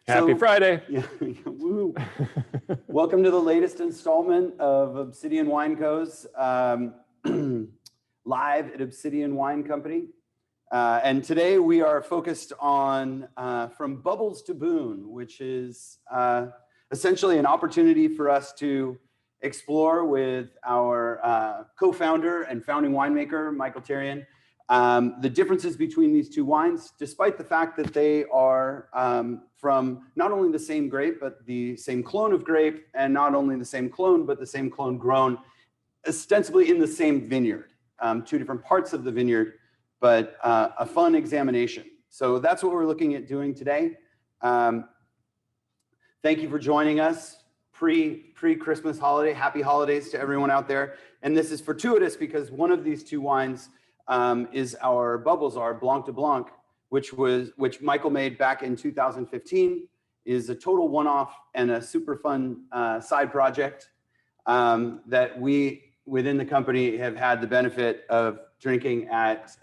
Happy Friday. Yeah, woo. Welcome to the latest installment of Obsidian Wine Co.'s live at Obsidian Wine Company. And today we are focused on From Bubbles to Boon, which is essentially an opportunity for us to explore with our co-founder and founding winemaker, Michael Terrian, the differences between these two wines, despite the fact that they are from not only the same grape, but the same clone of grape, and not only the same clone, but the same clone grown ostensibly in the same vineyard, two different parts of the vineyard, but a fun examination. So that's what we're looking at doing today. Thank you for joining us pre-Christmas holiday. Happy holidays to everyone out there. And this is fortuitous because one of these two wines is our Bubbles, our Blanc de Blanc, which Michael made back in 2015, is a total one-off and a super fun side project that we within the company have had the benefit of drinking at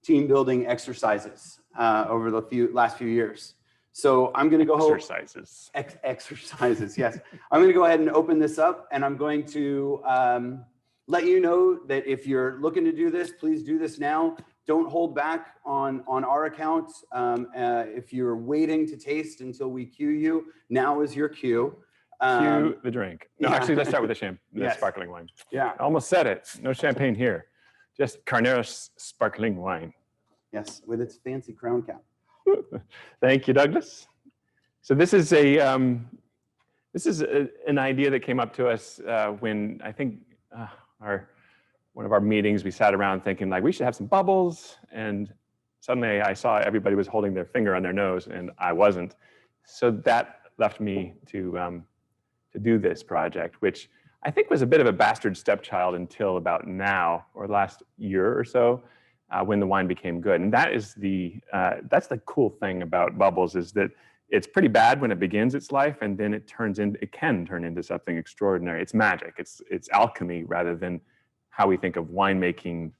team building exercises over the last few years. So I'm going to go exercises. Exercises, yes. I'm going to go ahead and open this up, and I'm going to let you know that if you're looking to do this, please do this now. Don't hold back on our account. If you're waiting to taste until we cue you, now is your cue. Cue the drink. No, yeah. Actually, let's start with the Yes. sparkling wine. Yeah. I almost said it. No champagne here. Just Carneros sparkling wine. Yes, with its fancy crown cap. Thank you, Douglas. So this is an idea that came up to us when I think one of our meetings, we sat around thinking like we should have some bubbles, and suddenly I saw everybody was holding their finger on their nose and I wasn't. So that left me to do this project, which I think was a bit of a bastard stepchild until about now, or last year or so, when the wine became good. And that is that's the cool thing about bubbles, is that it's pretty bad when it begins its life, and then it can turn into something extraordinary. It's magic. It's alchemy rather than how we think of winemaking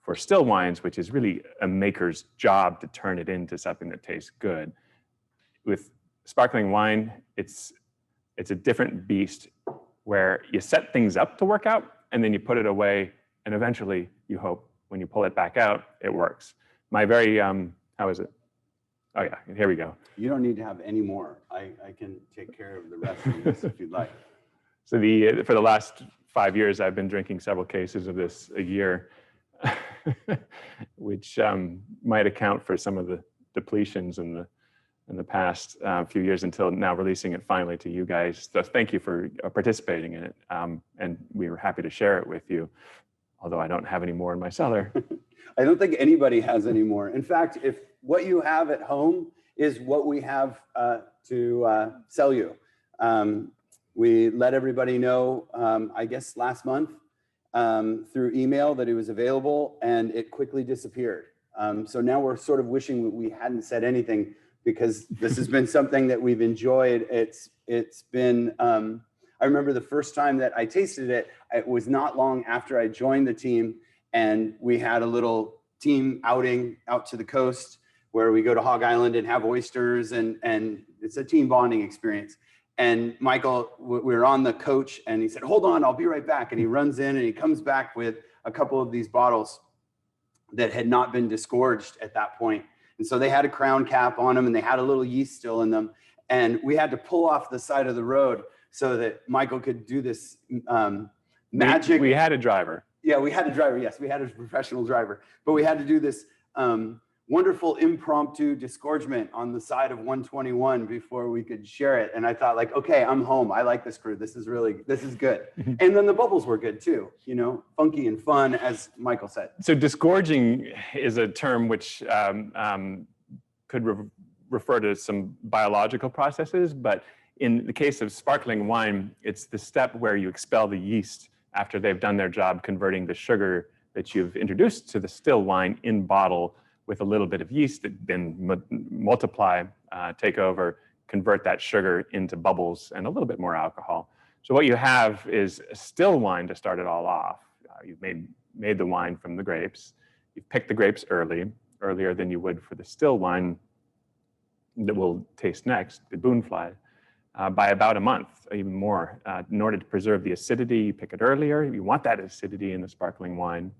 for still wines, which is really a maker's job to turn it into something that tastes good. With sparkling wine, it's a different beast where you set things up to work out and then you put it away, and eventually you hope when you pull it back out, it works. My very, how is it? Oh yeah, here we go. You don't need to have any more. I can take care of the rest of this if you'd like. So for the last 5 years, I've been drinking several cases of this a year, which might account for some of the depletions in the past few years until now releasing it finally to you guys. So thank you for participating in it. And we were happy to share it with you, although I don't have any more in my cellar. I don't think anybody has any more. In fact, if what you have at home is what we have to sell you. We let everybody know, I guess last month through email that it was available, and it quickly disappeared. So now we're sort of wishing that we hadn't said anything, because this has been something that we've enjoyed. It's been, I remember the first time that I tasted it, it was not long after I joined the team, and we had a little team outing out to the coast where we go to Hog Island and have oysters, and it's a team bonding experience. And Michael, we were on the coach, and he said, "Hold on, I'll be right back." And he runs in and he comes back with a couple of these bottles that had not been disgorged at that point. And so they had a crown cap on them, and they had a little yeast still in them. And we had to pull off the side of the road so that Michael could do this magic. We had a driver. Yeah, we had a driver. Yes, we had a professional driver. But we had to do this wonderful impromptu disgorgement on the side of 121 before we could share it. And I thought, like, okay, I'm home. I like this crew. This is good. And then the bubbles were good too, funky and fun, as Michael said. So disgorging is a term which could refer to some biological processes, but in the case of sparkling wine, it's the step where you expel the yeast after they've done their job converting the sugar that you've introduced to the still wine in bottle with a little bit of yeast that then multiply, take over, convert that sugar into bubbles and a little bit more alcohol. So what you have is a still wine to start it all off. You've made the wine from the grapes. You've picked the grapes earlier than you would for the still wine. that we'll taste next, the Boon fly, by about a month, even more. In order to preserve the acidity, you pick it earlier. You want that acidity in the sparkling wine.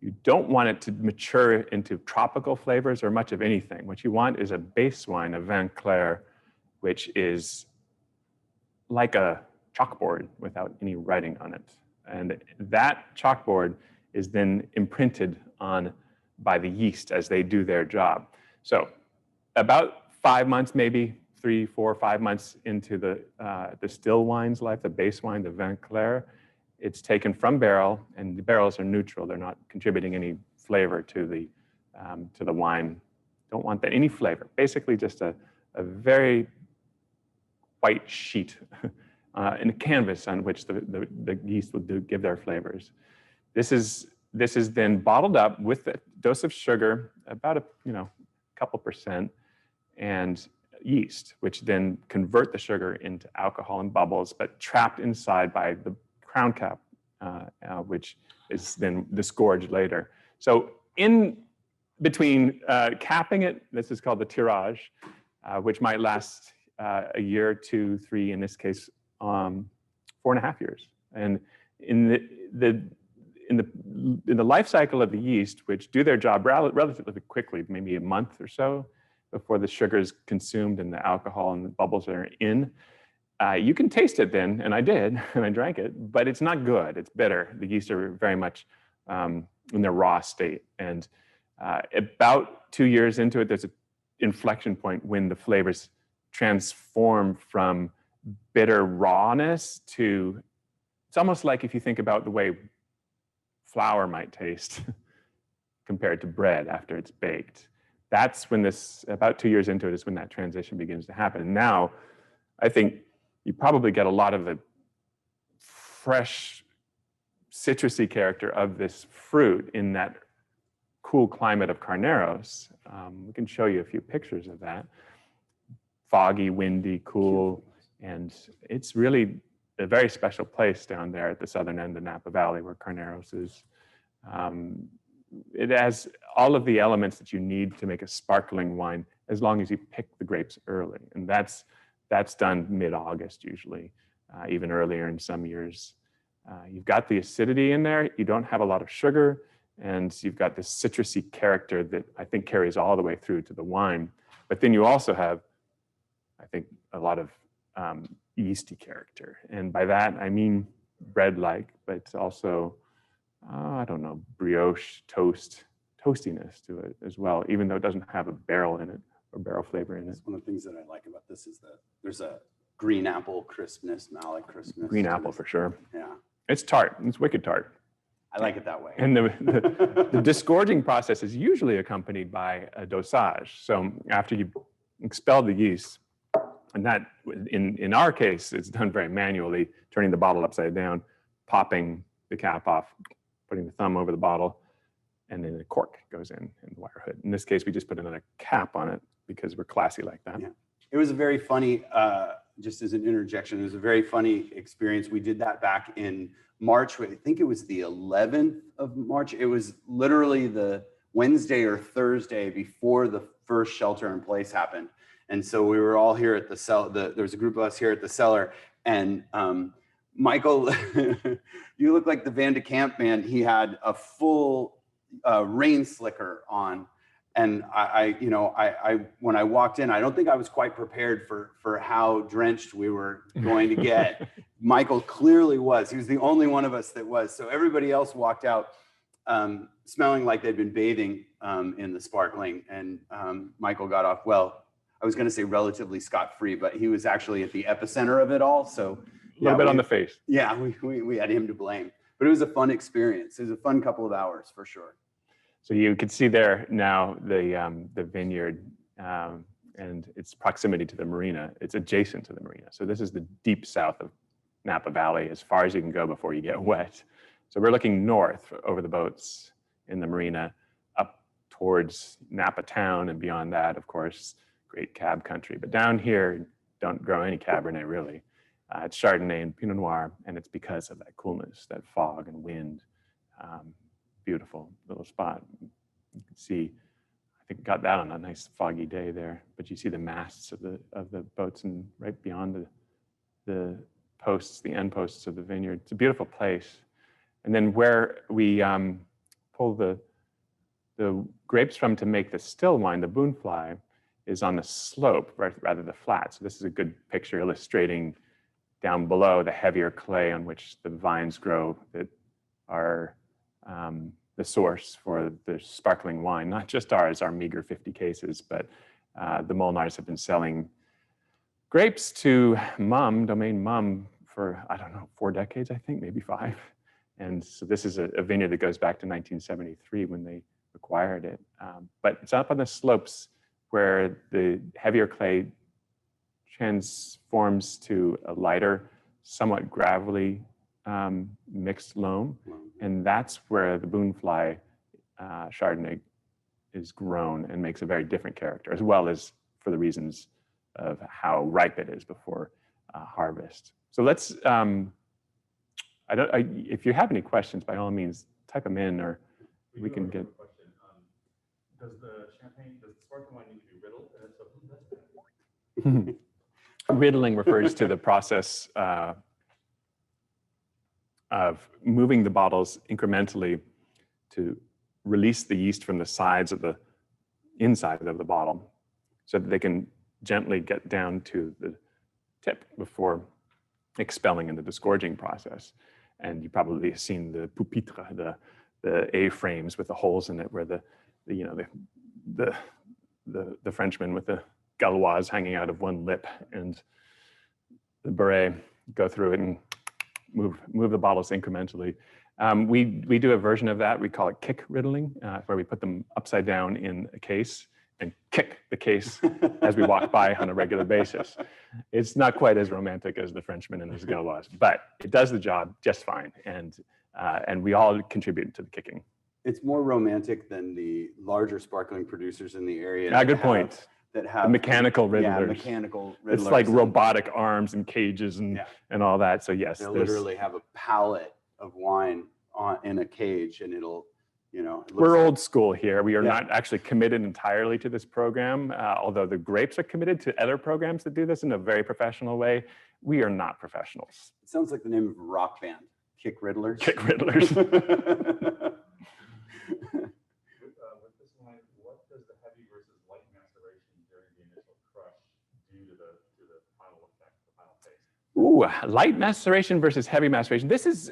You don't want it to mature into tropical flavors or much of anything. What you want is a base wine, a vin clair, which is like a chalkboard without any writing on it. And that chalkboard is then imprinted on by the yeast as they do their job. So about 5 months, maybe 3, 4, 5 months into the still wine's life, the base wine, the vin clair, it's taken from barrel, and the barrels are neutral. They're not contributing any flavor to the wine. Don't want any flavor. Basically just a very white sheet in a canvas on which the yeast will give their flavors. This is then bottled up with a dose of sugar, about a couple percent, and yeast, which then convert the sugar into alcohol and bubbles, but trapped inside by the crown cap, which is then disgorged later. So in between capping it, this is called the tirage, which might last a year, 2, 3, in this case, 4.5 years. And in the life cycle of the yeast, which do their job relatively quickly, maybe a month or so before the sugar is consumed and the alcohol and the bubbles are in, you can taste it then, and I did, and I drank it, but it's not good. It's bitter. The yeast are very much in their raw state. And about 2 years into it, there's an inflection point when the flavors transform from bitter rawness to, it's almost like if you think about the way flour might taste compared to bread after it's baked. That's when about 2 years into it is when that transition begins to happen. And now, I think you probably get a lot of the fresh citrusy character of this fruit in that cool climate of Carneros. We can show you a few pictures of that. Foggy, windy, cool, and it's really a very special place down there at the southern end of Napa Valley where Carneros is. It has all of the elements that you need to make a sparkling wine as long as you pick the grapes early. And that's done mid-August usually, even earlier in some years. You've got the acidity in there. You don't have a lot of sugar, and you've got this citrusy character that I think carries all the way through to the wine. But then you also have, I think, a lot of yeasty character. And by that, I mean bread-like, but also, I don't know, brioche, toastiness to it as well, even though it doesn't have a barrel in it or barrel flavor in it. One of the things that I like about this is that there's a green apple crispness, malic crispness. Green apple for sure. Yeah. It's tart. It's wicked tart. I like it that way. And the disgorging process is usually accompanied by a dosage. So after you expel the yeast, and that, in our case, it's done very manually, turning the bottle upside down, popping the cap off, putting the thumb over the bottle, and then the cork goes in the wire hood. In this case, we just put another cap on it because we're classy like that. Yeah. It was a very funny, just as an interjection, it was a very funny experience. We did that back in March. I think it was the 11th of March. It was literally the Wednesday or Thursday before the first shelter in place happened. And so we were all here at the cellar. There was a group of us here at the cellar, and Michael, you look like the Van de Kamp man. He had a full rain slicker on, and I when I walked in, I don't think I was quite prepared for how drenched we were going to get. Michael clearly was. He was the only one of us that was. So everybody else walked out smelling like they'd been bathing in the sparkling, and Michael got off, well, I was going to say relatively scot-free, but he was actually at the epicenter of it all. So a little bit on the face. Yeah, we had him to blame. But it was a fun experience. It was a fun couple of hours for sure. So you can see there now the vineyard and its proximity to the marina. It's adjacent to the marina. So this is the deep south of Napa Valley, as far as you can go before you get wet. So we're looking north over the boats in the marina, up towards Napa town, and beyond that, of course, great cab country. But down here, don't grow any Cabernet really. It's Chardonnay and Pinot Noir, and it's because of that coolness, that fog and wind. Beautiful little spot. You can see, I think got that on a nice foggy day there. But you see the masts of the boats, and right beyond the posts, the end posts of the vineyard. It's a beautiful place. And then where we pull the grapes from to make the still wine, the Boon fly, is on the slope rather than the flat. So this is a good picture illustrating down below the heavier clay on which the vines grow that are the source for the sparkling wine, not just ours, our meager 50 cases, but the Molnars have been selling grapes to Domaine Mum, for, I don't know, 4 decades, I think, maybe 5. And so this is a vineyard that goes back to 1973 when they acquired it. But it's up on the slopes where the heavier clay transforms to a lighter, somewhat gravelly mixed loam. And that's where the Boon fly Chardonnay is grown and makes a very different character, as well as for the reasons of how ripe it is before harvest. So let's, if you have any questions, by all means, type them in, or we can get. Does the sparkling wine need to be riddled? And if so, Riddling refers to the process of moving the bottles incrementally to release the yeast from the sides of the inside of the bottle so that they can gently get down to the tip before expelling in the disgorging process. And you probably have seen the pupitre, the A-frames with the holes in it, where the Frenchman with the gauloise hanging out of one lip and the beret go through it and move the bottles incrementally. We do a version of that. We call it kick riddling, where we put them upside down in a case and kick the case as we walk by on a regular basis. It's not quite as romantic as the Frenchman and his gauloise, but it does the job just fine. And we all contribute to the kicking. It's more romantic than the larger sparkling producers in the area. Good point. That have the mechanical riddlers. Yeah, mechanical riddlers. It's like robotic arms and cages and all that. So yes, they literally have a pallet of wine in a cage, and it'll, we're old school here. We are not actually committed entirely to this program, although the grapes are committed to other programs that do this in a very professional way. We are not professionals. It sounds like the name of a rock band, Kick Riddlers. Kick Riddlers. With this wine, what does the heavy versus light maceration during the initial crush do to the final effect, the final taste? Ooh, light maceration versus heavy maceration. This is,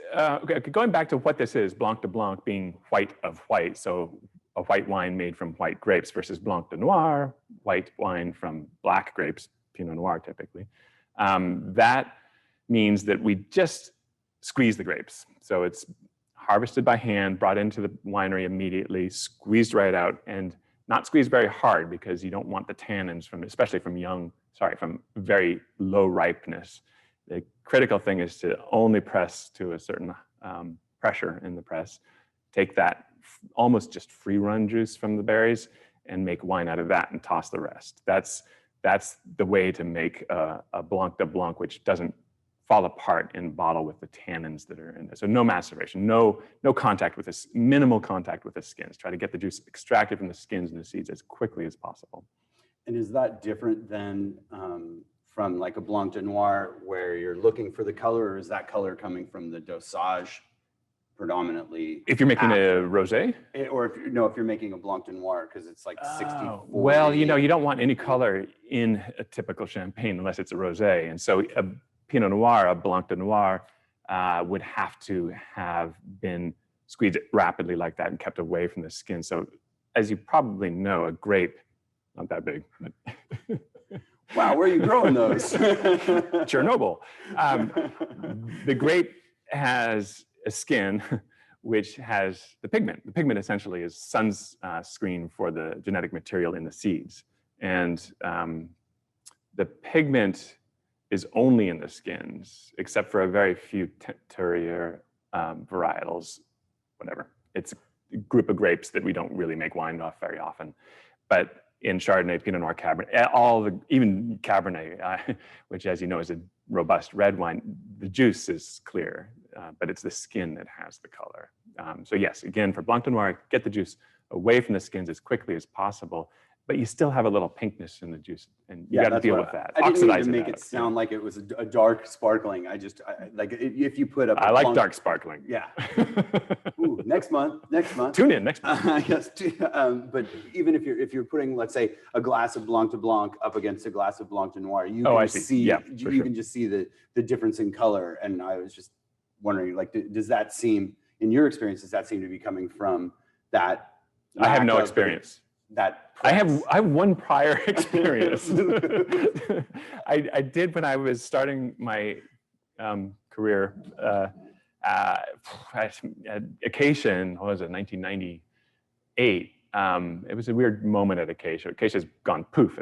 going back to what this is, Blanc de Blanc being white of white. So a white wine made from white grapes versus Blanc de Noir, white wine from black grapes, Pinot Noir typically. That means that we just squeeze the grapes. So it's harvested by hand, brought into the winery immediately, squeezed right out, and not squeezed very hard because you don't want the tannins especially from very low ripeness. The critical thing is to only press to a certain pressure in the press, take that almost just free run juice from the berries and make wine out of that and toss the rest. That's the way to make a Blanc de Blanc, which doesn't fall apart in bottle with the tannins that are in there. So no maceration, no contact with this, minimal contact with the skins. Try to get the juice extracted from the skins and the seeds as quickly as possible. And is that different than from like a Blanc de Noir where you're looking for the color, or is that color coming from the dosage predominantly? If you're making a rosé? Or if you're making a Blanc de Noir, because it's like 60. Well, you don't want any color in a typical champagne unless it's a rosé. And so a Pinot Noir, a Blanc de Noir, would have to have been squeezed rapidly like that and kept away from the skin. So as you probably know, a grape, not that big, but wow, where are you growing those? Chernobyl. The grape has a skin which has the pigment. The pigment essentially is sun's screen for the genetic material in the seeds. And the pigment is only in the skins, except for a very few Terroir varietals, whatever. It's a group of grapes that we don't really make wine off very often. But in Chardonnay, Pinot Noir, Cabernet, even Cabernet, which as you know is a robust red wine, the juice is clear, but it's the skin that has the color. So yes, again, for Blanc de Noir, get the juice away from the skins as quickly as possible, but you still have a little pinkness in the juice, and you Yeah, got to that's deal what with that. I didn't mean Oxidize to make out, it sound like it was a dark sparkling. I like if you put up. I like dark sparkling. Yeah. Ooh, next month. Tune in next month. Yes. But even if you're putting, let's say, a glass of Blanc de Blanc up against a glass of Blanc de Noir, you can see. Yeah, you can just see the difference in color. And I was just wondering, like, does that seem, in your experience, does that seem to be coming from that? I have no experience. That I have one prior experience. I did when I was starting my career at Acacia. What was it, 1998? It was a weird moment at Acacia. Acacia's gone poof.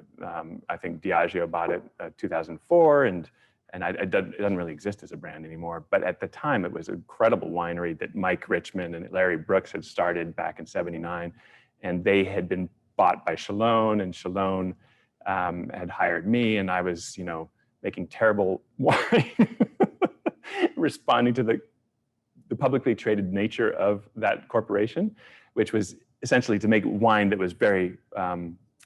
I think Diageo bought it 2004, and it doesn't really exist as a brand anymore. But at the time, it was an incredible winery that Mike Richmond and Larry Brooks had started back in '79. And they had been bought by Chalone, and Chalone had hired me, and I was, making terrible wine, responding to the publicly traded nature of that corporation, which was essentially to make wine that was very,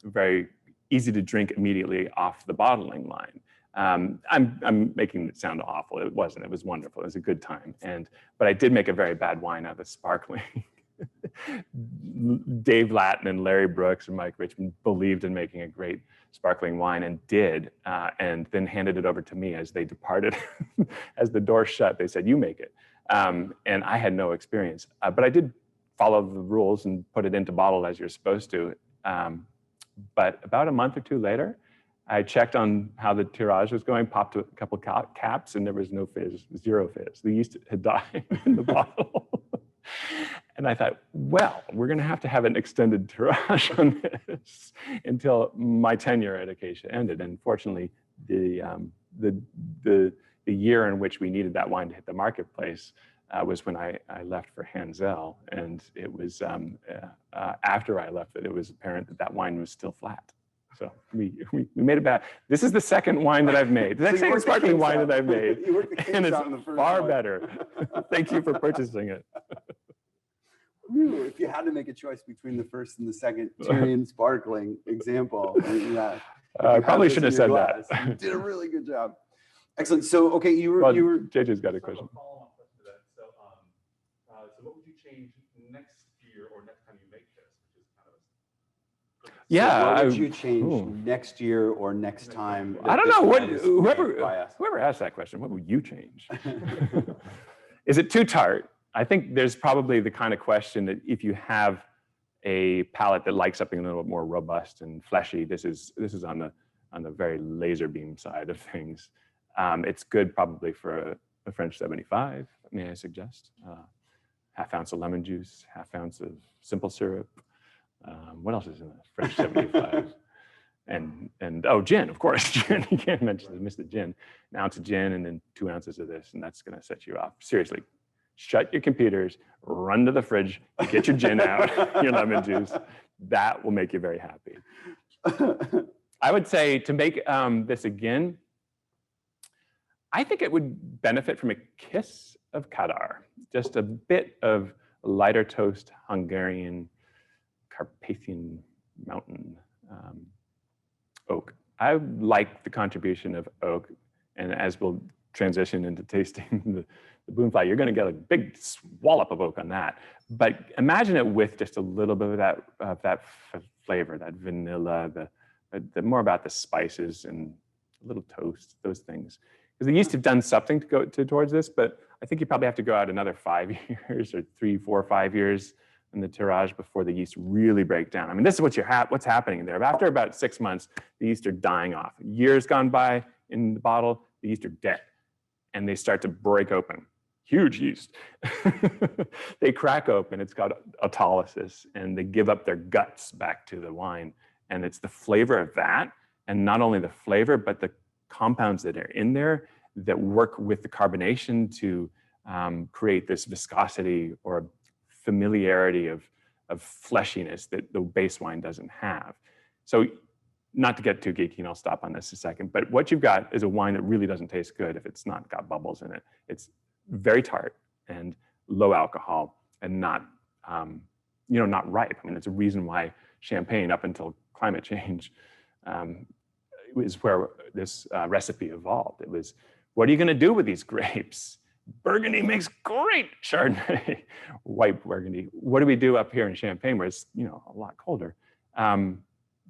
very easy to drink immediately off the bottling line. I'm making it sound awful. It wasn't. It was wonderful. It was a good time. But I did make a very bad wine out of sparkling. Dave Latin and Larry Brooks and Mike Richmond believed in making a great sparkling wine and did, and then handed it over to me as they departed. As the door shut, they said, "You make it." And I had no experience, but I did follow the rules and put it into bottle as you're supposed to. But about a month or two later, I checked on how the tirage was going, popped a couple caps, and there was no fizz, zero fizz. The yeast had died in the bottle. And I thought, well, we're going to have an extended tirage on this until my tenure at Acacia ended. And fortunately, the year in which we needed that wine to hit the marketplace was when I left for Hansel. And it was after I left that it was apparent that wine was still flat. So we made it back. This is the second wine that I've made. The second sparkling wine that I've made. And it's far better. Thank you for purchasing it. If you had to make a choice between the first and the second Tyrian sparkling example, I probably shouldn't have said that. You did a really good job. Excellent. So, okay, you were. JJ's got a question. Follow-up question to that. So what would you change next year or next time you make this? Which is kind of. Yeah. What would you change next year or next time? I don't know. Whoever asked that question, what would you change? Is it too tart? I think there's probably the kind of question that if you have a palate that likes something a little bit more robust and fleshy, this is on the very laser beam side of things. It's good probably for a French 75, may I suggest. Half ounce of lemon juice, half ounce of simple syrup. What else is in the French 75? And gin, of course. Gin, you can't miss the gin. An ounce of gin and then 2 ounces of this, and that's gonna set you off. Seriously. Shut your computers, run to the fridge, get your gin out, your lemon juice. That will make you very happy. I would say to make this again, I think it would benefit from a kiss of Kadar, just a bit of lighter toast Hungarian Carpathian mountain oak. I like the contribution of oak, and as we'll transition into tasting the Boon Fly, you're going to get a big wallop of oak on that. But imagine it with just a little bit of that flavor, that vanilla, the more about the spices and a little toast, those things. Because the yeast have done something to go towards this, but I think you probably have to go out another 5 years or 3, 4, 5 years in the tirage before the yeast really break down. I mean, this is what's happening there. After about 6 months, the yeast are dying off. Years gone by in the bottle, the yeast are dead, and they start to break open. Huge yeast. They crack open, it's called autolysis, and they give up their guts back to the wine. And it's the flavor of that, and not only the flavor, but the compounds that are in there that work with the carbonation to create this viscosity or familiarity of fleshiness that the base wine doesn't have. So not to get too geeky, and I'll stop on this a second, but what you've got is a wine that really doesn't taste good if it's not got bubbles in it. It's very tart and low alcohol and not not ripe. I mean, it's a reason why champagne, up until climate change, is where this recipe evolved. It was, what are you going to do with these grapes? Burgundy makes great Chardonnay, white Burgundy. What do we do up here in Champagne, where it's a lot colder?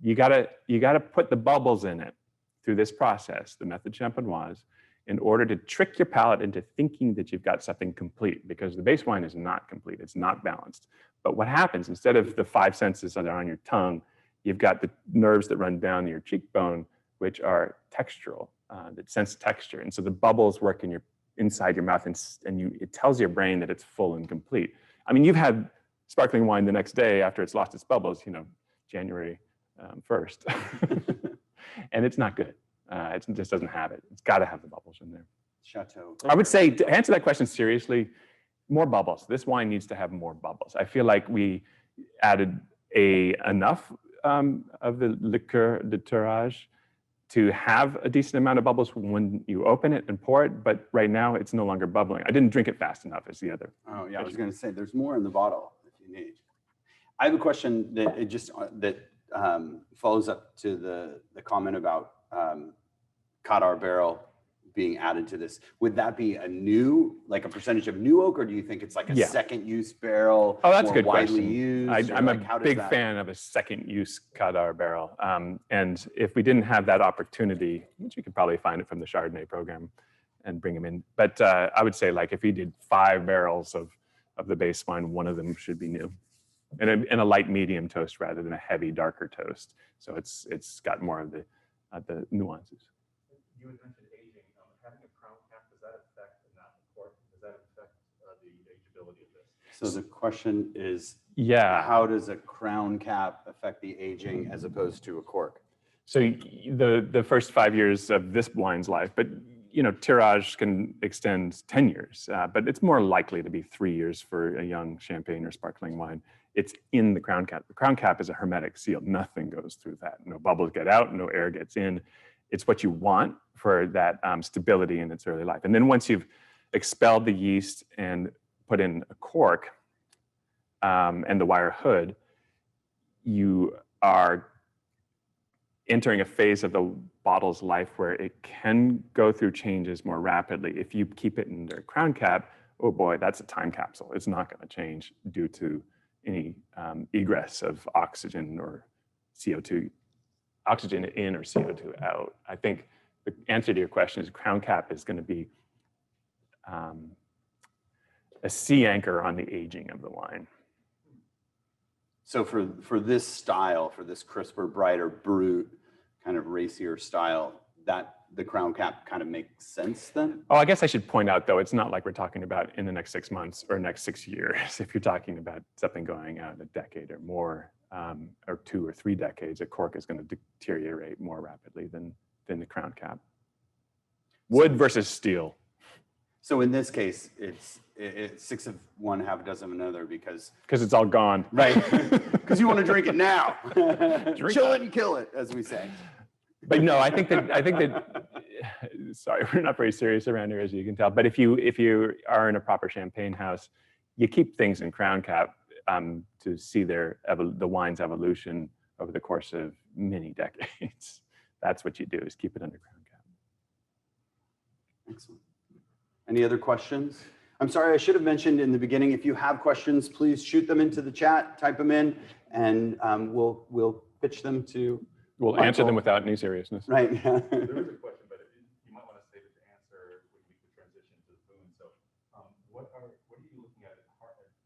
You gotta put the bubbles in it through this process, the method champenoise, in order to trick your palate into thinking that you've got something complete, because the base wine is not complete, it's not balanced. But what happens, instead of the 5 senses that are on your tongue, you've got the nerves that run down your cheekbone, which are textural, that sense texture. And so the bubbles work inside your mouth, and it tells your brain that it's full and complete. I mean, you've had sparkling wine the next day after it's lost its bubbles, January 1st. And it's not good. It just doesn't have it. It's got to have the bubbles in there. Chateau. I would say, to answer that question seriously, more bubbles. This wine needs to have more bubbles. I feel like we added enough of the liqueur de tirage to have a decent amount of bubbles when you open it and pour it, but right now it's no longer bubbling. I didn't drink it fast enough, is the other. Oh yeah, I was going to say there's more in the bottle if you need. I have a question that follows up to the comment about Kadar barrel being added to this. Would that be a percentage of new oak, or do you think it's like a second use barrel? Oh, that's a good widely question. Used, I'm a big fan of a second use Kadar barrel. And if we didn't have that opportunity, which you could probably find it from the Chardonnay program and bring them in. But I would say, like, if we did 5 barrels of the base wine, one of them should be new. And a light medium toast rather than a heavy darker toast. So it's got more of the nuances. You had mentioned aging. Having a crown cap, does that affect the cork? Does that affect the ageability of this? So the question is, how does a crown cap affect the aging as opposed to a cork? So the first 5 years of this wine's life, but tirage can extend 10 years, but it's more likely to be 3 years for a young champagne or sparkling wine. It's in the crown cap. The crown cap is a hermetic seal. Nothing goes through that. No bubbles get out, no air gets in. It's what you want for that stability in its early life. And then once you've expelled the yeast and put in a cork and the wire hood, you are entering a phase of the bottle's life where it can go through changes more rapidly. If you keep it in the crown cap, oh boy, that's a time capsule. It's not going to change due to any egress of oxygen or CO2, oxygen in or CO2 out. I think the answer to your question is crown cap is going to be a sea anchor on the aging of the wine. So for this style, for this crisper, brighter, brute, kind of racier style, that the crown cap kind of makes sense then? Oh, I guess I should point out, though, it's not like we're talking about in the next 6 months or next 6 years. If you're talking about something going out a decade or more, or 2 or 3 decades, a cork is going to deteriorate more rapidly than the crown cap. Wood versus steel. So in this case, it's 6 of one, half a dozen of another, because it's all gone. Right. Because you want to drink it now. Chill it and kill it, as we say. But no, I think that sorry, we're not very serious around here, as you can tell. But if you are in a proper champagne house, you keep things in crown cap to see the wine's evolution over the course of many decades. That's what you do, is keep it under crown cap. Excellent. Any other questions? I'm sorry, I should have mentioned in the beginning, if you have questions, please shoot them into the chat, type them in, and we'll pitch them to We'll Michael. Answer them without any seriousness. Right. There is a question, but you might want to save it to answer when we could transition to the Boon. So what are you looking at in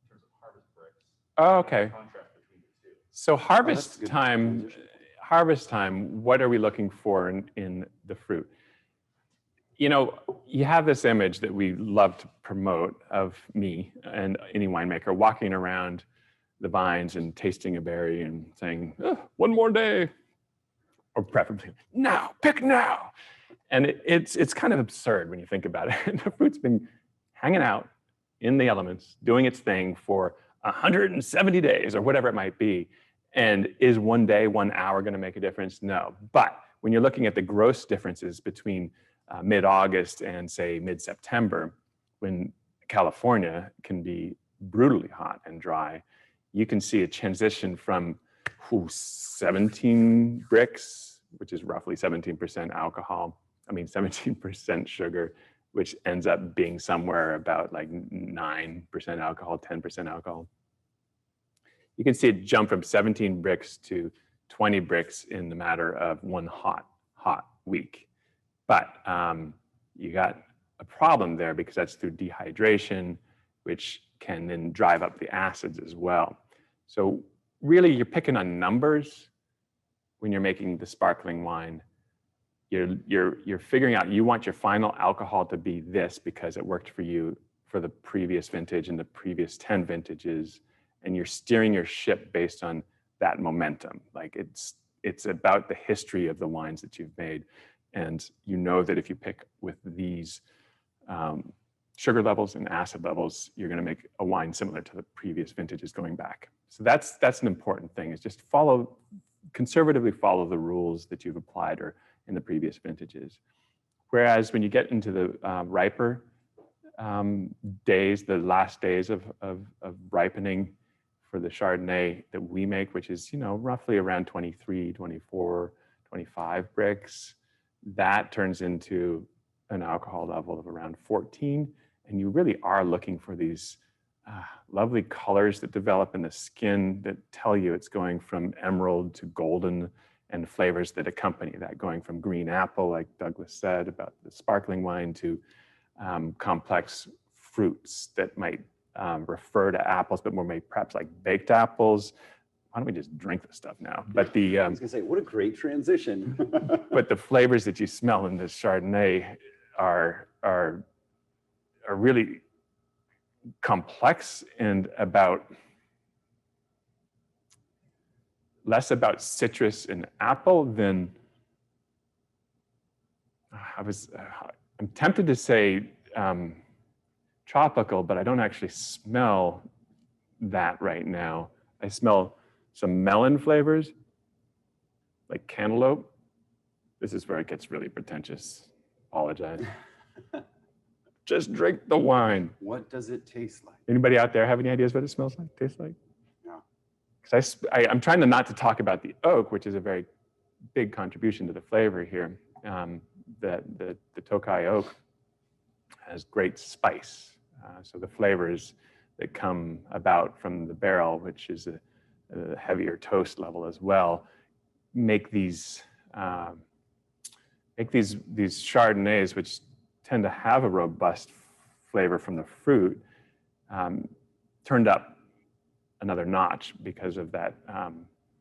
terms of harvest bricks? Oh, okay. Contrast between the two. So harvest time, what are we looking for in the fruit? You have this image that we love to promote of me and any winemaker walking around the vines and tasting a berry and saying, oh, 1 more day, or preferably now, pick now. And it's kind of absurd when you think about it. The fruit's been hanging out in the elements, doing its thing for 170 days or whatever it might be. And is 1 day, 1 hour going to make a difference? No. But when you're looking at the gross differences between mid-August and, say, mid-September, when California can be brutally hot and dry, you can see a transition from 17 bricks, which is roughly 17% alcohol, 17% sugar, which ends up being somewhere about like 9% alcohol, 10% alcohol. You can see it jump from 17 bricks to 20 bricks in the matter of one hot week. But you got a problem there because that's through dehydration, which can then drive up the acids as well. So really you're picking on numbers when you're making the sparkling wine. You're figuring out you want your final alcohol to be this because it worked for you for the previous vintage and the previous 10 vintages, and you're steering your ship based on that momentum. Like it's about the history of the wines that you've made, and you know that if you pick with these sugar levels and acid levels, you're going to make a wine similar to the previous vintages going back. So that's an important thing, is just conservatively follow the rules that you've applied or in the previous vintages. Whereas when you get into the riper days, the last days of ripening for the Chardonnay that we make, which is, roughly around 23, 24, 25 bricks, that turns into an alcohol level of around 14. And you really are looking for these lovely colors that develop in the skin that tell you it's going from emerald to golden, and flavors that accompany that, going from green apple, like Douglas said about the sparkling wine, to complex fruits that might refer to apples, but more maybe perhaps like baked apples. Why don't we just drink the stuff now? But I was gonna say, what a great transition. But the flavors that you smell in this Chardonnay are really complex and less about citrus and apple than I'm tempted to say tropical, but I don't actually smell that right now. I smell some melon flavors, like cantaloupe. This is where it gets really pretentious. Apologize. Just drink the wine. What does it taste like? Anybody out there have any ideas what it smells like, tastes like? No. Because I'm trying to not to talk about the oak, which is a very big contribution to the flavor here. The Tokai oak has great spice. So the flavors that come about from the barrel, which is a heavier toast level as well, make these Chardonnays, which tend to have a robust flavor from the fruit, turned up another notch because of that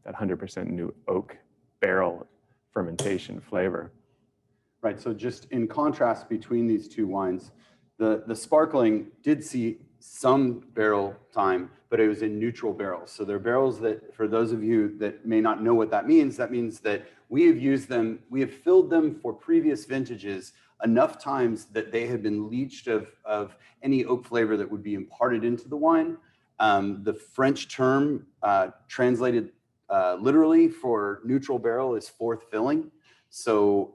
100% new oak barrel fermentation flavor. Right, so just in contrast between these two wines, the sparkling did see some barrel time, but it was in neutral barrels. So they're barrels that, for those of you that may not know what that means that we have used them, we have filled them for previous vintages enough times that they have been leached of any oak flavor that would be imparted into the wine. The French term translated literally for neutral barrel is fourth filling. So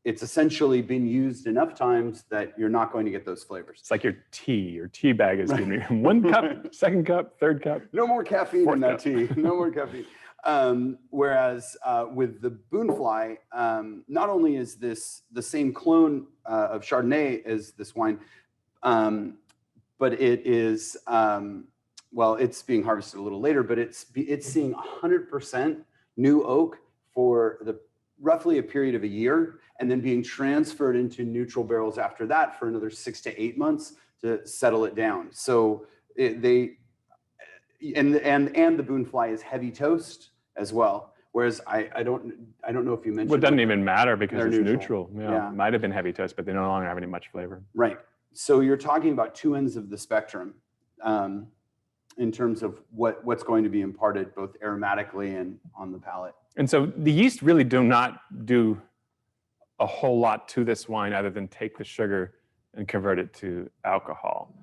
it's essentially been used enough times that you're not going to get those flavors. It's like your tea bag is giving you 1 cup, 2nd cup, 3rd cup. No more caffeine in that cup. tea. No more caffeine. Whereas with the Boon fly, not only is this the same clone of Chardonnay as this wine, but it is, well, it's being harvested a little later, but it's seeing 100% new oak for roughly a period of a year, and then being transferred into neutral barrels after that for another 6 to 8 months to settle it down. So and the Boon fly is heavy toast as well. Whereas I don't know if you mentioned. Well, it doesn't even matter because they're it's neutral. Yeah. It might have been heavy toast, but they no longer have any much flavor. Right. So you're talking about two ends of the spectrum in terms of what's going to be imparted both aromatically and on the palate. And so the yeast really do not do a whole lot to this wine other than take the sugar and convert it to alcohol.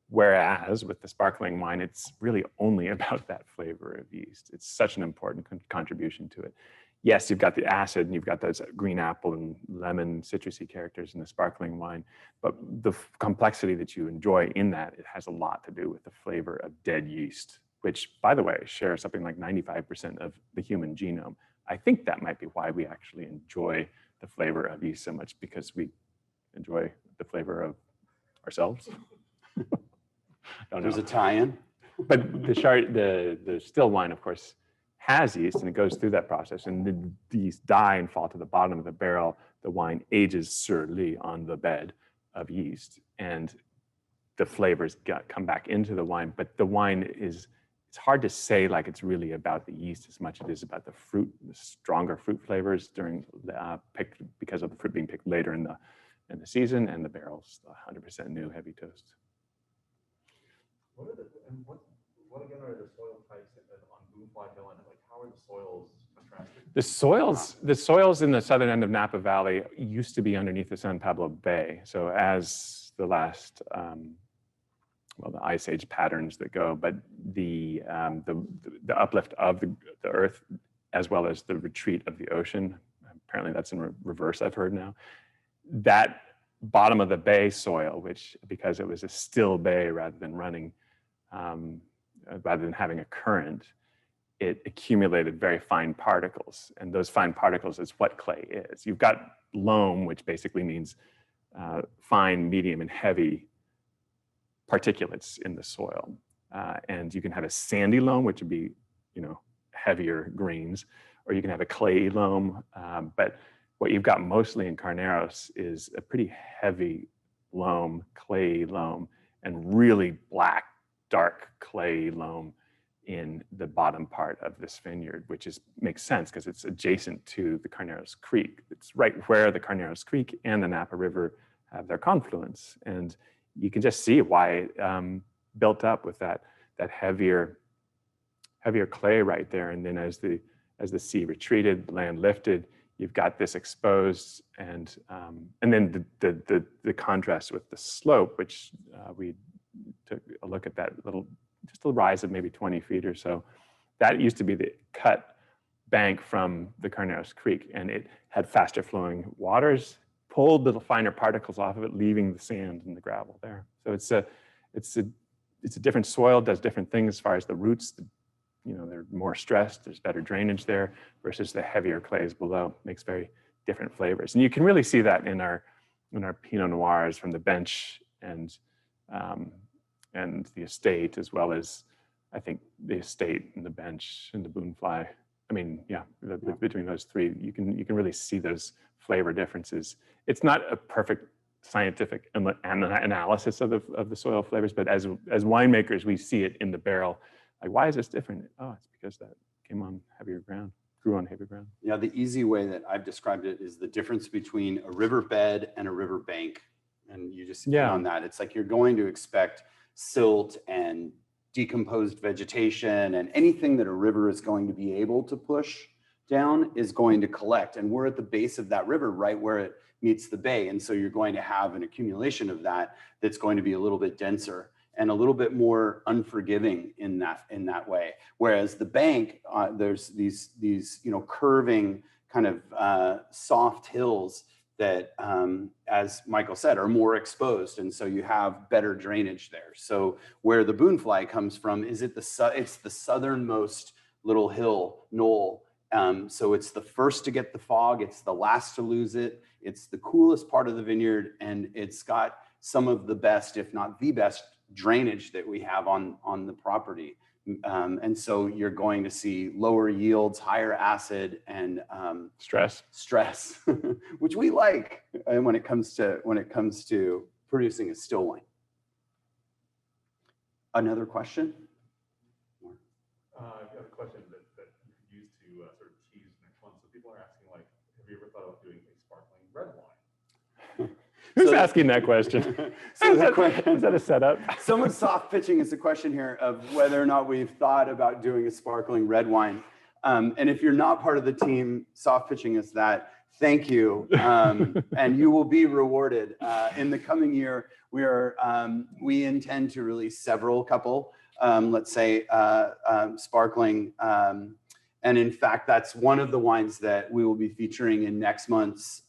Whereas with the sparkling wine, it's really only about that flavor of yeast. It's such an important contribution to it. Yes, you've got the acid and you've got those green apple and lemon citrusy characters in the sparkling wine, but the complexity that you enjoy in that, it has a lot to do with the flavor of dead yeast which, by the way, share something like 95% of the human genome. I think that might be why we actually enjoy the flavor of yeast so much, because we enjoy the flavor of ourselves. There's a tie-in. But the still wine, of course, has yeast, and it goes through that process, and the yeast die and fall to the bottom of the barrel. The wine ages surely on the bed of yeast, and the flavors come back into the wine. But the wine it's hard to say like it's really about the yeast as much as it is about the fruit, the stronger fruit flavors during the picked, because of the fruit being picked later in the season, and the barrel's 100% new heavy toast. What again are the soil types on Boonfly Hill, and like how are the soils contrasted? The soils in the southern end of Napa Valley used to be underneath the San Pablo Bay. So as the last, the ice age patterns that go, but the uplift of the earth, as well as the retreat of the ocean, apparently that's in reverse, I've heard now, that bottom of the bay soil, which, because it was a still bay rather than running, rather than having a current, it accumulated very fine particles. And those fine particles is what clay is. You've got loam, which basically means fine, medium, and heavy particulates in the soil. And you can have a sandy loam, which would be, heavier grains, or you can have a clayey loam. But what you've got mostly in Carneros is a pretty heavy loam, clayey loam, and really black, dark clay loam in the bottom part of this vineyard, which makes sense because it's adjacent to the Carneros Creek. It's right where the Carneros Creek and the Napa River have their confluence. And you can just see why it built up with that heavier clay right there. And then as the sea retreated, land lifted, you've got this exposed, and then the contrast with the slope, which we took a look at, that just a rise of maybe 20 feet or so. That used to be the cut bank from the Carneros Creek, and it had faster flowing waters, pulled the finer particles off of it, leaving the sand and the gravel there. So it's a different soil, does different things as far as the roots. They're more stressed, there's better drainage there, versus the heavier clays below. Makes very different flavors. And you can really see that in our Pinot Noirs from the bench and the estate, as well as, I think, the estate and the bench and the Boonfly. I mean, between those three, you can really see those flavor differences. It's not a perfect scientific analysis of the soil flavors, but as winemakers, we see it in the barrel. Like, why is this different? Oh, it's because that came on heavier ground, grew on heavier ground. Yeah, the easy way that I've described it is the difference between a riverbed and a riverbank. And you just hit on that. It's like you're going to expect silt and decomposed vegetation, and anything that a river is going to be able to push down is going to collect. And we're at the base of that river, right where it meets the bay. And so you're going to have an accumulation of that's going to be a little bit denser and a little bit more unforgiving in that way. Whereas the bank, there's these curving kind of soft hills that, as Michael said, are more exposed, and so you have better drainage there. So where the Boonfly comes from is it's the southernmost little hill knoll. So it's the first to get the fog, it's the last to lose it, it's the coolest part of the vineyard, and it's got some of the best, if not the best, drainage that we have on the property. And so you're going to see lower yields, higher acid, and stress, which we like when it comes to producing a still wine. Another question? I've got a question that you could use to sort of tease the next one. So people are asking, like, have you ever thought about doing a sparkling red wine? Who's asking that question? Is that a setup? Someone's soft pitching us a question here of whether or not we've thought about doing a sparkling red wine. And if you're not part of the team soft pitching us that, thank you. And you will be rewarded. In the coming year, we intend to release several couple, let's say, sparkling. And in fact, that's one of the wines that we will be featuring in next month's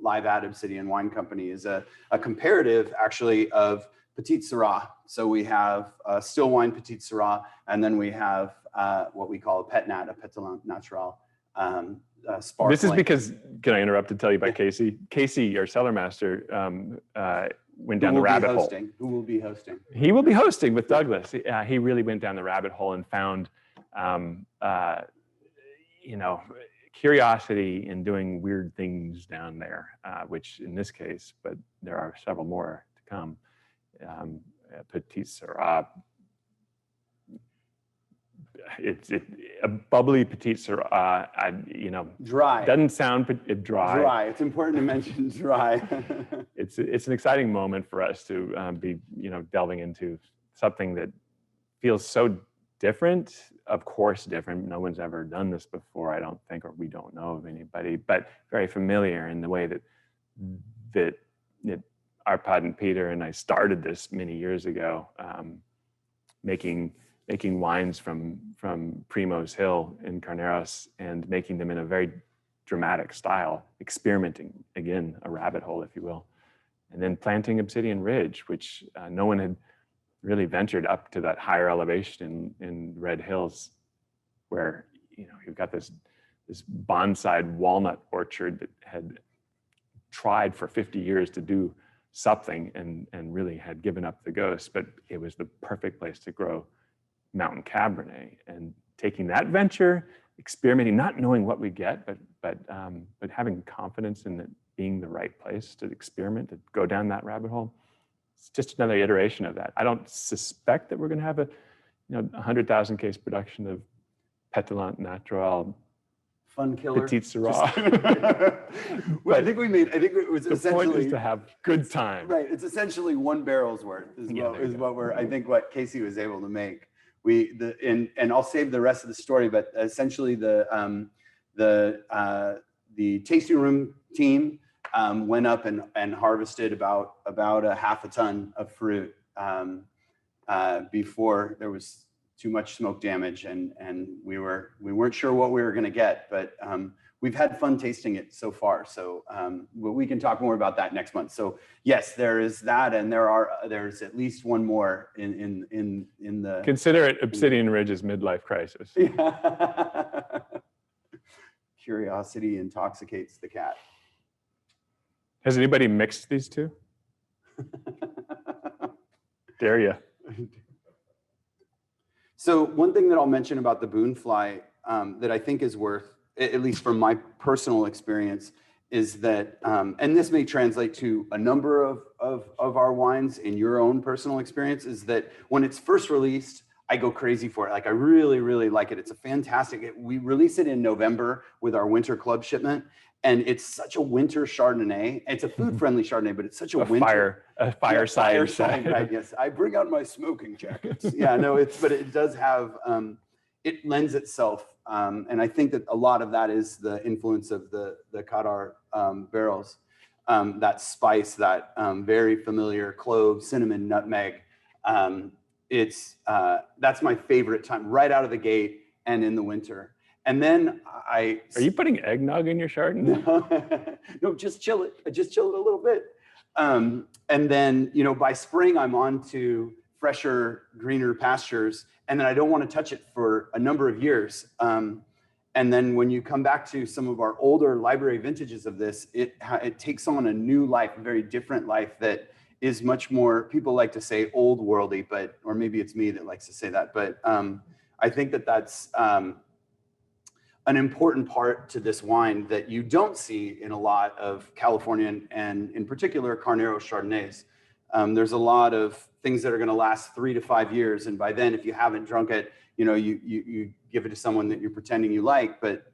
Live at Obsidian Wine Company, is a comparative, actually, of Petit Syrah. So we have still wine Petit Syrah, and then we have what we call a Pet Nat, a Pétillant Natural sparkling. This is because, can I interrupt to tell you about Casey? Casey, our cellar master, went down the rabbit hole. Who will be hosting? He will be hosting with Douglas. He really went down the rabbit hole and found, curiosity in doing weird things down there, which in this case, but there are several more to come. Petit Syrah. It's a bubbly Petit Syrah. Dry. Doesn't sound dry. Dry. It's important to mention dry. It's an exciting moment for us to be delving into something that feels so different. Of course, different. No one's ever done this before, I don't think, or we don't know of anybody. But very familiar in the way that Arpad and Peter and I started this many years ago, making wines from Primo's Hill in Carneros and making them in a very dramatic style, experimenting, again, a rabbit hole, if you will. And then planting Obsidian Ridge, which no one had really ventured up to that higher elevation in Red Hills, where you've got this bonsai walnut orchard that had tried for 50 years to do something and really had given up the ghost, but it was the perfect place to grow mountain Cabernet. And taking that venture, experimenting, not knowing what we get, but having confidence in it being the right place to experiment, to go down that rabbit hole. It's just another iteration of that. I don't suspect that we're going to have a 100,000 case production of Pétillant Natural Fun killer. Petit Syrah. Well, I think it was the essentially point is to have good time. Right. It's essentially one barrel's worth what Casey was able to make. And I'll save the rest of the story, but essentially the tasting room team went up and harvested about a half a ton of fruit before there was too much smoke damage, and we weren't sure what we were going to get, but we've had fun tasting it so far. So we can talk more about that next month. So yes, there is that, and there's at least one more in the. Consider it Obsidian Ridge's midlife crisis. Yeah. Curiosity intoxicates the cat. Has anybody mixed these two? Dare you? So one thing that I'll mention about the Boon fly that I think is worth, at least from my personal experience, is that, and this may translate to a number of our wines in your own personal experience, is that when it's first released, I go crazy for it. Like I really, really like it. It's a fantastic, we release it in November with our winter club shipment. And it's such a winter Chardonnay. It's a food-friendly Chardonnay, but it's such a winter. Fireside. Right, yes. I bring out my smoking jackets. Yeah, no, but it does have, it lends itself. And I think that a lot of that is the influence of the Kadar barrels. That spice, that very familiar clove, cinnamon, nutmeg. That's my favorite time, right out of the gate and in the winter. And then Are you putting eggnog in your Chardonnay? No, just chill it. I just chill it a little bit. And then, by spring, I'm on to fresher, greener pastures. And then I don't want to touch it for a number of years. And then when you come back to some of our older library vintages of this, it takes on a new life, a very different life that is much more, people like to say old worldy, or maybe it's me that likes to say that. But I think that's an important part to this wine that you don't see in a lot of California and in particular Carneros Chardonnays. There's a lot of things that are going to last 3 to 5 years, and by then, if you haven't drunk it, you give it to someone that you're pretending you like. But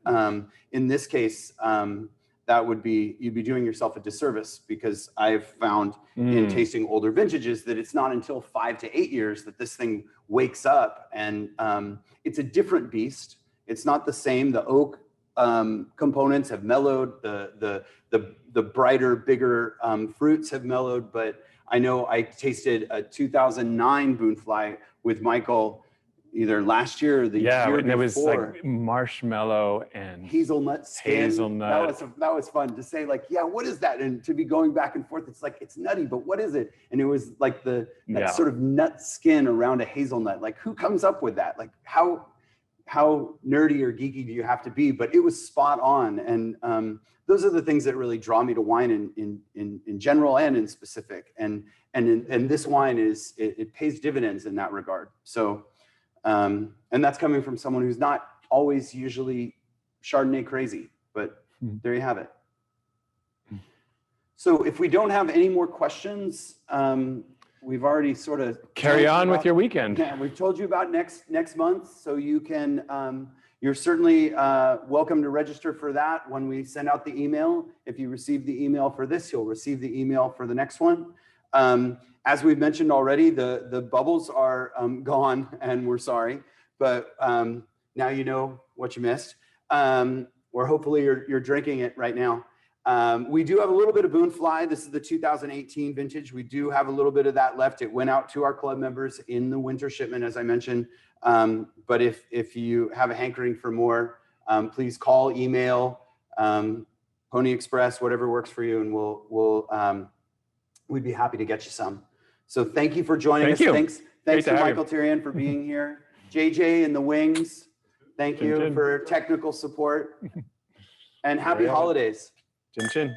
in this case, you'd be doing yourself a disservice, because I've found in tasting older vintages that it's not until 5 to 8 years that this thing wakes up, and it's a different beast. It's not the same. The oak components have mellowed. The brighter, bigger fruits have mellowed. But I know I tasted a 2009 Boon fly with Michael either last year or the Yeah, year and it was before. like marshmallow and Hazelnut skin. hazelnut. That was fun to say, like, yeah, what is that? And to be going back and forth, it's like, it's nutty, but what is it? And it was like that Yeah. sort of nut skin around a hazelnut. Like, who comes up with that? Like, how nerdy or geeky do you have to be? But it was spot on. And those are the things that really draw me to wine in general and in specific. And this wine it pays dividends in that regard. So, and that's coming from someone who's not always usually Chardonnay crazy, but there you have it. So if we don't have any more questions, we've already sort of Carry on with your weekend. Yeah, we've told you about next month, so you can. You're certainly welcome to register for that when we send out the email. If you receive the email for this, you'll receive the email for the next one. As we've mentioned already, the bubbles are gone, and we're sorry, but now you know what you missed, or hopefully you're drinking it right now. We do have a little bit of Boon Fly. This is the 2018 vintage. We do have a little bit of that left. It went out to our club members in the winter shipment, as I mentioned. But if you have a hankering for more, please call, email, Pony Express, whatever works for you, and we'd be happy to get you some. So thank you for joining us. Thanks to Michael Tyrion for being here. JJ in the wings, thank you for technical support. And happy holidays. Chin chin.